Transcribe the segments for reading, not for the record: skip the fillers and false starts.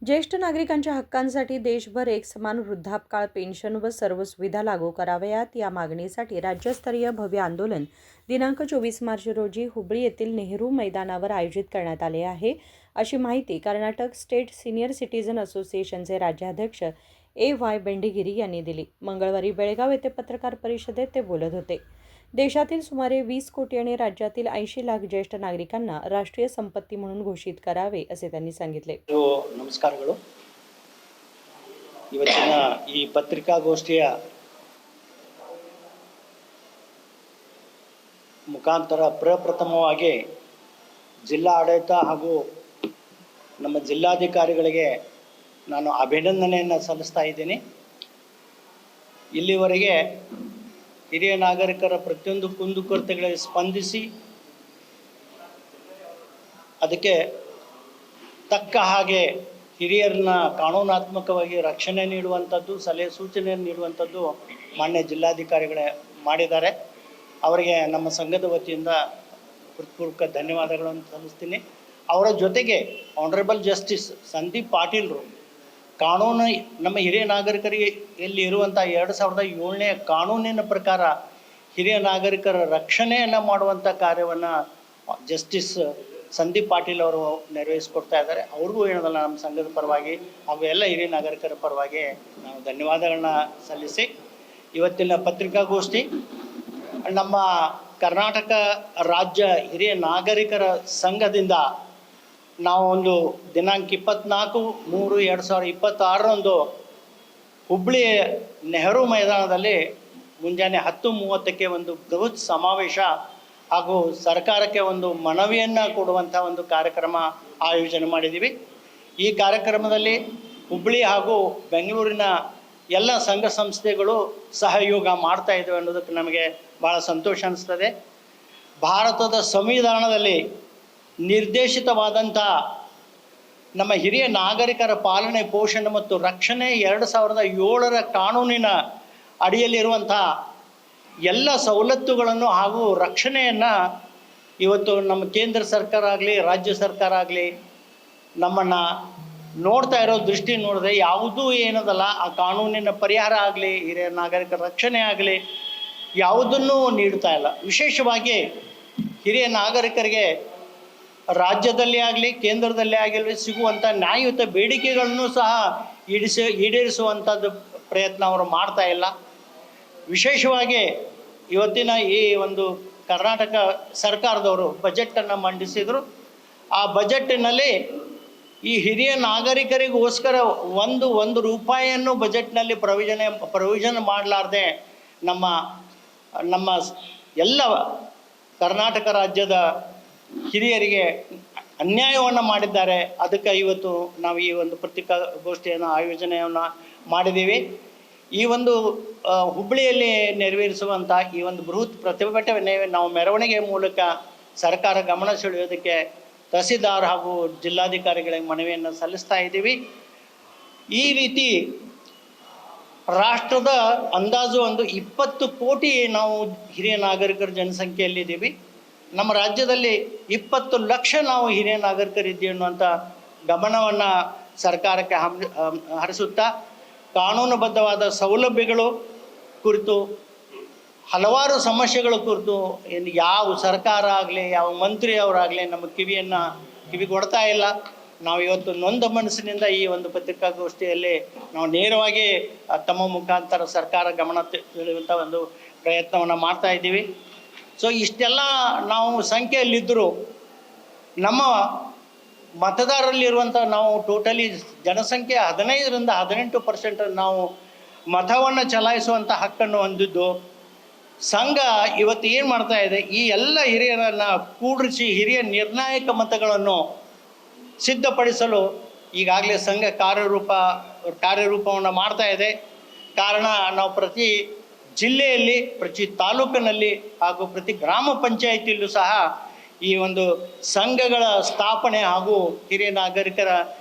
ज्येष्ठ नागरिकांच्या हक्कांसाठी देशभर एकसमान वृद्धापकाळ पेन्शन व सर्व सुविधा लागू कराव्यात या मागणीसाठी राज्यस्तरीय भव्य आंदोलन दिनांक 24 मार्च रोजी हुबळी येथील नेहरू मैदानावर आयोजित करण्यात आले आहे, अशी माहिती कर्नाटक स्टेट सिनियर सिटीझन असोसिएशनचे राज्याध्यक्ष A.Y. बेंडेगिरी यांनी दिली। मंगळवारी बेळगाव येथे पत्रकार परिषदेत ते बोलत होते। देशातील सुमारे 20 कोटी आणि राज्यातील 80 लाख ज्येष्ठ नागरिकांना राष्ट्रीय संपत्ती म्हणून घोषित करावे असे त्यांनी सांगितले। ನಮಸ್ಕಾರಗಳು। ಇವತ್ತಿನ ಈ ಪತ್ರಿಕಾಗೋಷ್ಠಿಯ ಮುಖಾಂತರ ಪ್ರಪ್ರಥಮವಾಗಿ ಜಿಲ್ಲಾ ಆಡಳಿತ ಹಾಗೂ ನಮ್ಮ ಜಿಲ್ಲಾಧಿಕಾರಿಗಳಿಗೆ ನಾನು ಅಭಿನಂದನೆಯನ್ನು ಸಲ್ಲಿಸ್ತಾ ಇದ್ದೀನಿ। ಇಲ್ಲಿವರೆಗೆ ಹಿರಿಯ ನಾಗರಿಕರ ಪ್ರತಿಯೊಂದು ಕುಂದುಕೊರತೆಗಳಿಗೆ ಸ್ಪಂದಿಸಿ ಅದಕ್ಕೆ ತಕ್ಕ ಹಾಗೆ ಹಿರಿಯರನ್ನ ಕಾನೂನಾತ್ಮಕವಾಗಿ ರಕ್ಷಣೆ ನೀಡುವಂಥದ್ದು, ಸಲಹೆ ಸೂಚನೆಯನ್ನು ನೀಡುವಂಥದ್ದು ಮಾನ್ಯ ಜಿಲ್ಲಾಧಿಕಾರಿಗಳೇ ಮಾಡಿದ್ದಾರೆ। ಅವರಿಗೆ ನಮ್ಮ ಸಂಘದ ವತಿಯಿಂದ ಹೃತ್ಪೂರ್ವಕ ಧನ್ಯವಾದಗಳನ್ನು ಸಲ್ಲಿಸ್ತೀನಿ। ಅವರ ಜೊತೆಗೆ ಆನರೇಬಲ್ ಜಸ್ಟಿಸ್ ಸಂದೀಪ್ ಪಾಟೀಲ್ರು ಕಾನೂನು ನಮ್ಮ ಹಿರಿಯ ನಾಗರಿಕರಿಗೆ ಇಲ್ಲಿ ಇರುವಂಥ 2007ನೇ ಕಾನೂನಿನ ಪ್ರಕಾರ ಹಿರಿಯ ನಾಗರಿಕರ ರಕ್ಷಣೆಯನ್ನು ಮಾಡುವಂಥ ಕಾರ್ಯವನ್ನು ಜಸ್ಟಿಸ್ ಸಂದೀಪ್ ಪಾಟೀಲ್ ಅವರು ನೆರವೇರಿಸಿಕೊಡ್ತಾ ಇದ್ದಾರೆ। ಅವ್ರಿಗೂ ಹೇಳೋದಲ್ಲ, ನಮ್ಮ ಸಂಘದ ಪರವಾಗಿ ಹಾಗೂ ಎಲ್ಲ ಹಿರಿಯ ನಾಗರಿಕರ ಪರವಾಗಿ ನಾವು ಧನ್ಯವಾದಗಳನ್ನ ಸಲ್ಲಿಸಿ ಇವತ್ತಿನ ಪತ್ರಿಕಾಗೋಷ್ಠಿ ನಮ್ಮ ಕರ್ನಾಟಕ ರಾಜ್ಯ ಹಿರಿಯ ನಾಗರಿಕರ ಸಂಘದಿಂದ ನಾವು ಒಂದು ದಿನಾಂಕ 24/3/2026ರಂದು ಹುಬ್ಬಳ್ಳಿ ನೆಹರು ಮೈದಾನದಲ್ಲಿ ಮುಂಜಾನೆ 10:30ಕ್ಕೆ ಒಂದು ಬೃಹತ್ ಸಮಾವೇಶ ಹಾಗೂ ಸರ್ಕಾರಕ್ಕೆ ಒಂದು ಮನವಿಯನ್ನು ಕೊಡುವಂಥ ಒಂದು ಕಾರ್ಯಕ್ರಮ ಆಯೋಜನೆ ಮಾಡಿದ್ದೀವಿ। ಈ ಕಾರ್ಯಕ್ರಮದಲ್ಲಿ ಹುಬ್ಬಳ್ಳಿ ಹಾಗೂ ಬೆಂಗಳೂರಿನ ಎಲ್ಲ ಸಂಘ ಸಂಸ್ಥೆಗಳು ಸಹಯೋಗ ಮಾಡ್ತಾ ಇದ್ದೇವೆ ಅನ್ನೋದಕ್ಕೆ ನಮಗೆ ಭಾಳ ಸಂತೋಷ ಅನಿಸ್ತದೆ। ಭಾರತದ ಸಂವಿಧಾನದಲ್ಲಿ ನಿರ್ದೇಶಿತವಾದಂಥ ನಮ್ಮ ಹಿರಿಯ ನಾಗರಿಕರ ಪಾಲನೆ, ಪೋಷಣೆ ಮತ್ತು ರಕ್ಷಣೆ 2007ರ ಕಾನೂನಿನ ಅಡಿಯಲ್ಲಿರುವಂಥ ಎಲ್ಲ ಸವಲತ್ತುಗಳನ್ನು ಹಾಗೂ ರಕ್ಷಣೆಯನ್ನು ಇವತ್ತು ನಮ್ಮ ಕೇಂದ್ರ ಸರ್ಕಾರ ಆಗಲಿ ರಾಜ್ಯ ಸರ್ಕಾರ ಆಗಲಿ ನಮ್ಮನ್ನು ನೋಡ್ತಾ ಇರೋ ದೃಷ್ಟಿ ನೋಡಿದ್ರೆ ಯಾವುದೂ ಏನದಲ್ಲ, ಆ ಕಾನೂನಿನ ಪರಿಹಾರ ಆಗಲಿ ಹಿರಿಯ ನಾಗರಿಕರ ರಕ್ಷಣೆ ಆಗಲಿ ಯಾವುದನ್ನೂ ನೀಡ್ತಾ ಇಲ್ಲ। ವಿಶೇಷವಾಗಿ ಹಿರಿಯ ನಾಗರಿಕರಿಗೆ ರಾಜ್ಯದಲ್ಲಿ ಆಗಲಿ ಕೇಂದ್ರದಲ್ಲೇ ಆಗಿರಲಿ ಸಿಗುವಂಥ ನ್ಯಾಯಯುತ ಬೇಡಿಕೆಗಳನ್ನು ಸಹ ಈಡೇರಿಸುವಂಥದ್ದು ಪ್ರಯತ್ನ ಅವರು ಮಾಡ್ತಾ ಇಲ್ಲ। ವಿಶೇಷವಾಗಿ ಇವತ್ತಿನ ಈ ಒಂದು ಕರ್ನಾಟಕ ಸರ್ಕಾರದವರು ಬಜೆಟನ್ನು ಮಂಡಿಸಿದರು। ಆ ಬಜೆಟ್ಟಿನಲ್ಲಿ ಈ ಹಿರಿಯ ನಾಗರಿಕರಿಗೋಸ್ಕರ ಒಂದು ರೂಪಾಯಿಯನ್ನು ಬಜೆಟ್ನಲ್ಲಿ ಪ್ರೊವಿಷನ್ ಮಾಡಲಾರ್ದೆ ನಮ್ಮ ಎಲ್ಲ ಕರ್ನಾಟಕ ರಾಜ್ಯದ ಹಿರಿಯರಿಗೆ ಅನ್ಯಾಯವನ್ನು ಮಾಡಿದ್ದಾರೆ। ಅದಕ್ಕೆ ಇವತ್ತು ನಾವು ಈ ಒಂದು ಪತ್ರಿಕಾಗೋಷ್ಠಿಯನ್ನು ಆಯೋಜನೆಯನ್ನು ಮಾಡಿದ್ದೀವಿ। ಈ ಒಂದು ಹುಬ್ಬಳ್ಳಿಯಲ್ಲಿ ನೆರವೇರಿಸುವಂಥ ಈ ಒಂದು ಬೃಹತ್ ಪ್ರತಿಭಟನೆ ನಾವು ಮೆರವಣಿಗೆ ಮೂಲಕ ಸರ್ಕಾರ ಗಮನ ಸೆಳೆಯೋದಕ್ಕೆ ತಹಸೀಲ್ದಾರ್ ಹಾಗೂ ಜಿಲ್ಲಾಧಿಕಾರಿಗಳಿಗೆ ಮನವಿಯನ್ನು ಸಲ್ಲಿಸ್ತಾ ಇದ್ದೀವಿ। ಈ ರೀತಿ ರಾಷ್ಟ್ರದ ಅಂದಾಜು ಒಂದು 20 ಕೋಟಿ ನಾವು ಹಿರಿಯ ನಾಗರಿಕರ ಜನಸಂಖ್ಯೆಯಲ್ಲಿದ್ದೀವಿ। ನಮ್ಮ ರಾಜ್ಯದಲ್ಲಿ 20 ಲಕ್ಷ ನಾವು ಹಿರಿಯ ನಾಗರಿಕರಿದ್ದೀವಿ ಅನ್ನುವಂಥ ಗಮನವನ್ನು ಸರ್ಕಾರಕ್ಕೆ ಹರಿಸುತ್ತಾ ಕಾನೂನುಬದ್ಧವಾದ ಸೌಲಭ್ಯಗಳು ಕುರಿತು ಹಲವಾರು ಸಮಸ್ಯೆಗಳ ಕುರಿತು ಯಾವ ಸರ್ಕಾರ ಆಗಲಿ ಯಾವ ಮಂತ್ರಿ ಅವರಾಗಲಿ ನಮ್ಮ ಕಿವಿ ಕೊಡ್ತಾ ಇಲ್ಲ। ನಾವು ಇವತ್ತು ನೊಂದ ಮನಸ್ಸಿನಿಂದ ಈ ಒಂದು ಪತ್ರಿಕಾಗೋಷ್ಠಿಯಲ್ಲಿ ನಾವು ನೇರವಾಗಿ ತಮ್ಮ ಮುಖಾಂತರ ಸರ್ಕಾರ ಗಮನ ಸೆಳೆಯುವಂಥ ಒಂದು ಪ್ರಯತ್ನವನ್ನು ಮಾಡ್ತಾ ಇದ್ದೀವಿ। ಸೊ ಇಷ್ಟೆಲ್ಲ ನಾವು ಸಂಖ್ಯೆಯಲ್ಲಿದ್ದರೂ ನಮ್ಮ ಮತದಾರರಲ್ಲಿರುವಂಥ ನಾವು ಟೋಟಲಿ ಜನಸಂಖ್ಯೆ 15ರಿಂದ 18% ನಾವು ಮತವನ್ನು ಚಲಾಯಿಸುವಂಥ ಹಕ್ಕನ್ನು ಹೊಂದಿದ್ದು, ಸಂಘ ಇವತ್ತು ಏನು ಮಾಡ್ತಾ ಇದೆ, ಈ ಎಲ್ಲ ಹಿರಿಯರನ್ನು ಕೂಡಿಸಿ ಹಿರಿಯ ನಿರ್ಣಾಯಕ ಮತಗಳನ್ನು ಸಿದ್ಧಪಡಿಸಲು ಈಗಾಗಲೇ ಸಂಘ ಕಾರ್ಯರೂಪವನ್ನು ಮಾಡ್ತಾ ಇದೆ। ಕಾರಣ ನಾವು ಪ್ರತಿ ಜಿಲ್ಲೆಯಲ್ಲಿ, ಪ್ರತಿ ತಾಲೂಕಿನಲ್ಲಿ ಹಾಗೂ ಪ್ರತಿ ಗ್ರಾಮ ಪಂಚಾಯಿತಿಯಲ್ಲೂ ಸಹ ಈ ಒಂದು ಸಂಘಗಳ ಸ್ಥಾಪನೆ ಹಾಗೂ ಹಿರಿಯ ನಾಗರಿಕರ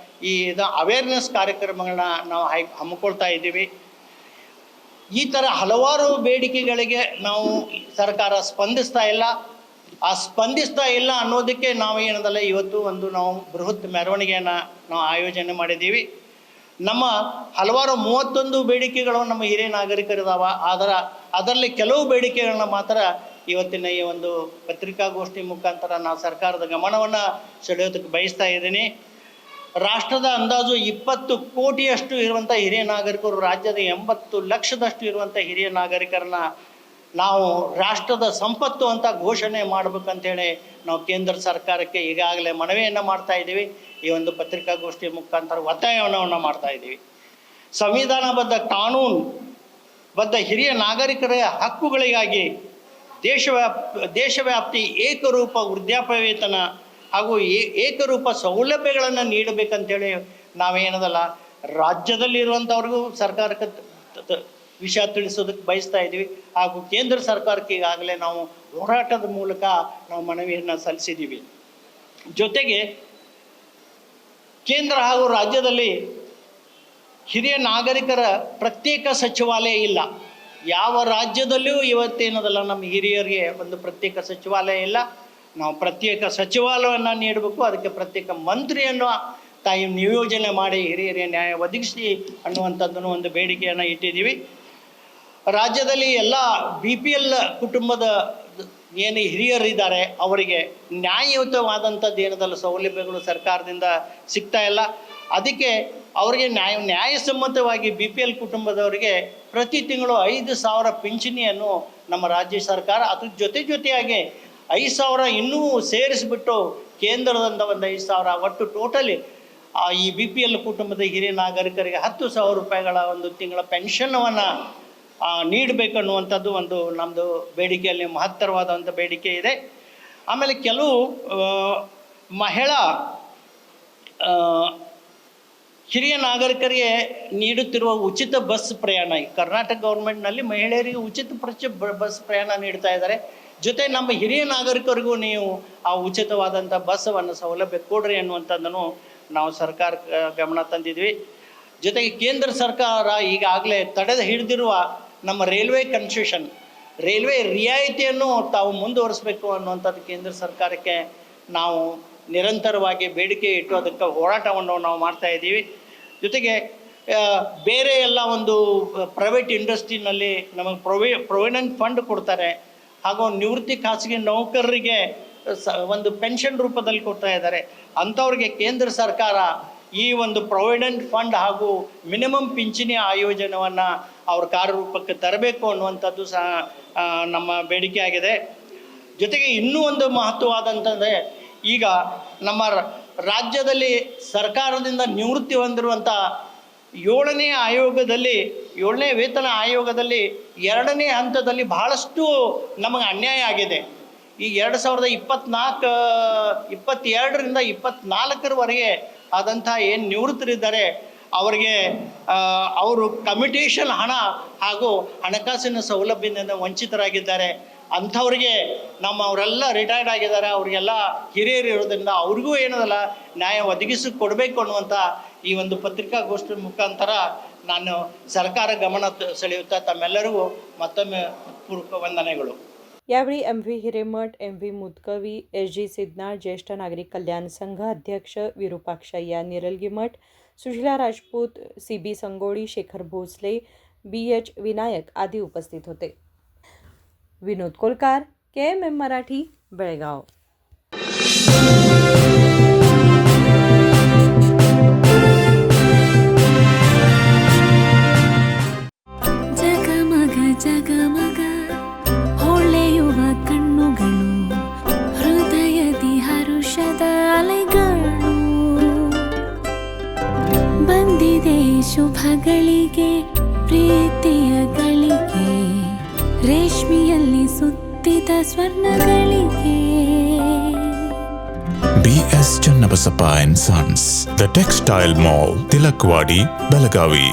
ಈ ಅವೇರ್ನೆಸ್ ಕಾರ್ಯಕ್ರಮಗಳನ್ನ ನಾವು ಹಮ್ಮಿಕೊಳ್ತಾ ಇದ್ದೀವಿ। ಈ ಥರ ಹಲವಾರು ಬೇಡಿಕೆಗಳಿಗೆ ನಾವು ಸರ್ಕಾರ ಸ್ಪಂದಿಸ್ತಾ ಇಲ್ಲ। ಸ್ಪಂದಿಸ್ತಾ ಇಲ್ಲ ಅನ್ನೋದಕ್ಕೆ ನಾವು ಏನದಲ್ಲ ಇವತ್ತು ಒಂದು ನಾವು ಬೃಹತ್ ಮೆರವಣಿಗೆಯನ್ನು ನಾವು ಆಯೋಜನೆ ಮಾಡಿದ್ದೀವಿ. ನಮ್ಮ ಹಲವಾರು 31 ಬೇಡಿಕೆಗಳು ನಮ್ಮ ಹಿರಿಯ ನಾಗರಿಕರಿದಾವ. ಅದರಲ್ಲಿ ಕೆಲವು ಬೇಡಿಕೆಗಳನ್ನ ಮಾತ್ರ ಇವತ್ತಿನ ಈ ಒಂದು ಪತ್ರಿಕಾಗೋಷ್ಠಿ ಮುಖಾಂತರ ನಾವು ಸರ್ಕಾರದ ಗಮನವನ್ನು ಸೆಳೆಯೋದಕ್ಕೆ ಬಯಸ್ತಾ ಇದ್ದೀನಿ. ರಾಷ್ಟ್ರದ ಅಂದಾಜು 20 ಕೋಟಿಯಷ್ಟು ಇರುವಂಥ ಹಿರಿಯ ನಾಗರಿಕರು, ರಾಜ್ಯದ 80 ಲಕ್ಷದಷ್ಟು ಇರುವಂಥ ಹಿರಿಯ ನಾಗರಿಕರನ್ನ ನಾವು ರಾಷ್ಟ್ರದ ಸಂಪತ್ತು ಅಂತ ಘೋಷಣೆ ಮಾಡಬೇಕಂತೇಳಿ ನಾವು ಕೇಂದ್ರ ಸರ್ಕಾರಕ್ಕೆ ಈಗಾಗಲೇ ಮನವಿಯನ್ನು ಮಾಡ್ತಾ ಇದ್ದೀವಿ. ಈ ಒಂದು ಪತ್ರಿಕಾಗೋಷ್ಠಿ ಮುಖಾಂತರ ಒತ್ತಾಯವನ್ನು ಮಾಡ್ತಾ ಇದ್ದೀವಿ. ಸಂವಿಧಾನಬದ್ಧ ಕಾನೂನುಬದ್ಧ ಹಿರಿಯ ನಾಗರಿಕರ ಹಕ್ಕುಗಳಿಗಾಗಿ ದೇಶವ್ಯಾಪ್ತಿ ಏಕರೂಪ ವೃದ್ಧಾಪ್ಯ ವೇತನ ಹಾಗೂ ಏಕರೂಪ ಸೌಲಭ್ಯಗಳನ್ನು ನೀಡಬೇಕಂತೇಳಿ ನಾವೇನದಲ್ಲ ರಾಜ್ಯದಲ್ಲಿರುವಂಥವ್ರಿಗೂ ಸರ್ಕಾರಕ್ಕೆ ವಿಷಯ ತಿಳಿಸೋದಕ್ಕೆ ಬಯಸ್ತಾ ಇದ್ದೀವಿ. ಹಾಗೂ ಕೇಂದ್ರ ಸರ್ಕಾರಕ್ಕೆ ಈಗಾಗಲೇ ನಾವು ಹೋರಾಟದ ಮೂಲಕ ನಾವು ಮನವಿಯನ್ನು ಸಲ್ಲಿಸಿದ್ದೀವಿ. ಜೊತೆಗೆ ಕೇಂದ್ರ ಹಾಗೂ ರಾಜ್ಯದಲ್ಲಿ ಹಿರಿಯ ನಾಗರಿಕರ ಪ್ರತ್ಯೇಕ ಸಚಿವಾಲಯ ಇಲ್ಲ. ಯಾವ ರಾಜ್ಯದಲ್ಲಿಯೂ ಇವತ್ತೇನದಲ್ಲ ನಮ್ಮ ಹಿರಿಯರಿಗೆ ಒಂದು ಪ್ರತ್ಯೇಕ ಸಚಿವಾಲಯ ಇಲ್ಲ. ನಾವು ಪ್ರತ್ಯೇಕ ಸಚಿವಾಲಯವನ್ನು ನೀಡಬೇಕು, ಅದಕ್ಕೆ ಪ್ರತ್ಯೇಕ ಮಂತ್ರಿಯನ್ನು ನಿಯೋಜನೆ ಮಾಡಿ ಹಿರಿಯರಿಗೆ ನ್ಯಾಯ ಒದಗಿಸಿ ಅನ್ನುವಂಥದ್ದನ್ನು ಒಂದು ಬೇಡಿಕೆಯನ್ನು ಇಟ್ಟಿದ್ದೀವಿ. ರಾಜ್ಯದಲ್ಲಿ ಎಲ್ಲ BPL ಕುಟುಂಬದ ಏನು ಹಿರಿಯರಿದ್ದಾರೆ ಅವರಿಗೆ ನ್ಯಾಯಯುತವಾದಂಥದ್ದು ಏನದಲ್ಲ ಸೌಲಭ್ಯಗಳು ಸರ್ಕಾರದಿಂದ ಸಿಗ್ತಾ ಇಲ್ಲ. ಅದಕ್ಕೆ ಅವರಿಗೆ ನ್ಯಾಯಸಮ್ಮತವಾಗಿ BPL ಕುಟುಂಬದವರಿಗೆ ಪ್ರತಿ ತಿಂಗಳು 5,000 ಪಿಂಚಣಿಯನ್ನು ನಮ್ಮ ರಾಜ್ಯ ಸರ್ಕಾರ ಅದ್ರ ಜೊತೆಯಾಗಿ 5,000 ಇನ್ನೂ ಸೇರಿಸಿಬಿಟ್ಟು ಕೇಂದ್ರದಿಂದ ಒಂದು 5,000 ಒಟ್ಟು ಟೋಟಲಿ ಈ BPL ಕುಟುಂಬದ ಹಿರಿಯ ನಾಗರಿಕರಿಗೆ 10,000 ರೂಪಾಯಿಗಳ ಒಂದು ತಿಂಗಳ ಪೆನ್ಷನ್ನವನ್ನು ನೀಡಬೇಕನ್ನುವಂಥದ್ದು ಒಂದು ನಮ್ಮದು ಬೇಡಿಕೆಯಲ್ಲಿ ಮಹತ್ತರವಾದಂಥ ಬೇಡಿಕೆ ಇದೆ. ಆಮೇಲೆ ಕೆಲವು ಮಹಿಳಾ ಹಿರಿಯ ನಾಗರಿಕರಿಗೆ ನೀಡುತ್ತಿರುವ ಉಚಿತ ಬಸ್ ಪ್ರಯಾಣ, ಕರ್ನಾಟಕ ಗೌರ್ಮೆಂಟ್ನಲ್ಲಿ ಮಹಿಳೆಯರಿಗೆ ಉಚಿತ ಬಸ್ ಪ್ರಯಾಣ ನೀಡ್ತಾ ಇದ್ದಾರೆ. ಜೊತೆ ನಮ್ಮ ಹಿರಿಯ ನಾಗರಿಕರಿಗೂ ನೀವು ಆ ಉಚಿತವಾದಂಥ ಬಸ್ಸನ್ನು ಸೌಲಭ್ಯ ಕೊಡ್ರಿ ಅನ್ನುವಂಥದ್ದನ್ನು ನಾವು ಸರ್ಕಾರಕ್ಕೆ ಗಮನ ತಂದಿದ್ವಿ. ಜೊತೆಗೆ ಕೇಂದ್ರ ಸರ್ಕಾರ ಈಗಾಗಲೇ ಹಿಡಿದಿರುವ ನಮ್ಮ ರೈಲ್ವೆ ಕನ್ಸೆಷನ್, ರೈಲ್ವೆ ರಿಯಾಯಿತಿಯನ್ನು ತಾವು ಮುಂದುವರಿಸಬೇಕು ಅನ್ನುವಂಥದ್ದು ಕೇಂದ್ರ ಸರ್ಕಾರಕ್ಕೆ ನಾವು ನಿರಂತರವಾಗಿ ಬೇಡಿಕೆ ಇಟ್ಟು ಅದಕ್ಕೆ ಹೋರಾಟವನ್ನು ನಾವು ಮಾಡ್ತಾ ಇದ್ದೀವಿ. ಜೊತೆಗೆ ಬೇರೆ ಎಲ್ಲ ಒಂದು ಪ್ರೈವೇಟ್ ಇಂಡಸ್ಟ್ರಿನಲ್ಲಿ ನಮಗೆ ಪ್ರೊವಿಡೆಂಟ್ ಫಂಡ್ ಕೊಡ್ತಾರೆ, ಹಾಗೂ ನಿವೃತ್ತಿ ಖಾಸಗಿ ನೌಕರರಿಗೆ ಒಂದು ಪೆನ್ಷನ್ ರೂಪದಲ್ಲಿ ಕೊಡ್ತಾ ಇದ್ದಾರೆ. ಅಂಥವ್ರಿಗೆ ಕೇಂದ್ರ ಸರ್ಕಾರ ಈ ಒಂದು ಪ್ರೊವಿಡೆಂಟ್ ಫಂಡ್ ಹಾಗೂ ಮಿನಿಮಮ್ ಪಿಂಚಣಿ ಆಯೋಜನವನ್ನು ಅವ್ರ ಕಾರ್ಯರೂಪಕ್ಕೆ ತರಬೇಕು ಅನ್ನುವಂಥದ್ದು ಸಹ ನಮ್ಮ ಬೇಡಿಕೆ ಆಗಿದೆ. ಜೊತೆಗೆ ಇನ್ನೂ ಒಂದು ಮಹತ್ವವಾದಂಥದ್ದೇ, ಈಗ ನಮ್ಮ ರಾಜ್ಯದಲ್ಲಿ ಸರ್ಕಾರದಿಂದ ನಿವೃತ್ತಿ ಹೊಂದಿರುವಂಥ 7ನೇ ವೇತನ ಆಯೋಗದಲ್ಲಿ 2ನೇ ಹಂತದಲ್ಲಿ ಬಹಳಷ್ಟು ನಮಗೆ ಅನ್ಯಾಯ ಆಗಿದೆ. ಈ 2022ರಿಂದ 24ರವರೆಗೆ ಆದಂಥ ಏನು ನಿವೃತ್ತರಿದ್ದಾರೆ ಅವರಿಗೆ ಅವರು ಕಮ್ಯುಟೇಷನ್ ಹಣ ಹಾಗೂ ಹಣಕಾಸಿನ ಸೌಲಭ್ಯದಿಂದ ವಂಚಿತರಾಗಿದ್ದಾರೆ. ಅಂಥವ್ರಿಗೆ ಅವರೆಲ್ಲ ರಿಟೈರ್ಡ್ ಆಗಿದ್ದಾರೆ, ಅವರಿಗೆಲ್ಲ ಹಿರಿಯರು ಇರೋದ್ರಿಂದ ಅವ್ರಿಗೂ ಏನದಲ್ಲ ನ್ಯಾಯ ಒದಗಿಸಿ ಕೊಡಬೇಕು ಅನ್ನುವಂಥ ಈ ಒಂದು ಪತ್ರಿಕಾಗೋಷ್ಠಿ ಮುಖಾಂತರ ನಾನು ಸರ್ಕಾರ ಗಮನ ಸೆಳೆಯುತ್ತಾ ತಮ್ಮೆಲ್ಲರಿಗೂ ಮತ್ತೊಮ್ಮೆ ಪೂರ್ವಕ ವಂದನೆಗಳು. यावेळी MV हिरेमठ, MV मुदकवी, SG सिद्धनाळ, ज्येष्ठ नागरिक कल्याण संघ अध्यक्ष विरुपाक्षय्या निरलगीमठ, सुशीला राजपूत, CB संगोळी, शेखर भोसले, BH विनायक आदी उपस्थित होते. विनोद कोलकार, KMM मराठी, बेळगाव. ಜಗಮಗ ಜಗಮಗ ಹೊಳೆಯುವ ಕಣ್ಣುಗಳು, ಹೃದಯದಿ ಹರುಷದ ಅಲೆಗಳು, ಬಂದಿದೆ ಶುಭಗಳಿಗೆ ಪ್ರೀತಿಯ ಗಳಿಗೆ, ರೇಷ್ಮೆಯಲ್ಲಿ ಸುತ್ತಿದ ಸ್ವರ್ಣಗಳಿಗೆ. BS Channabasappa and Sons, The Textile Mall, Tilakvadi, Belagavi.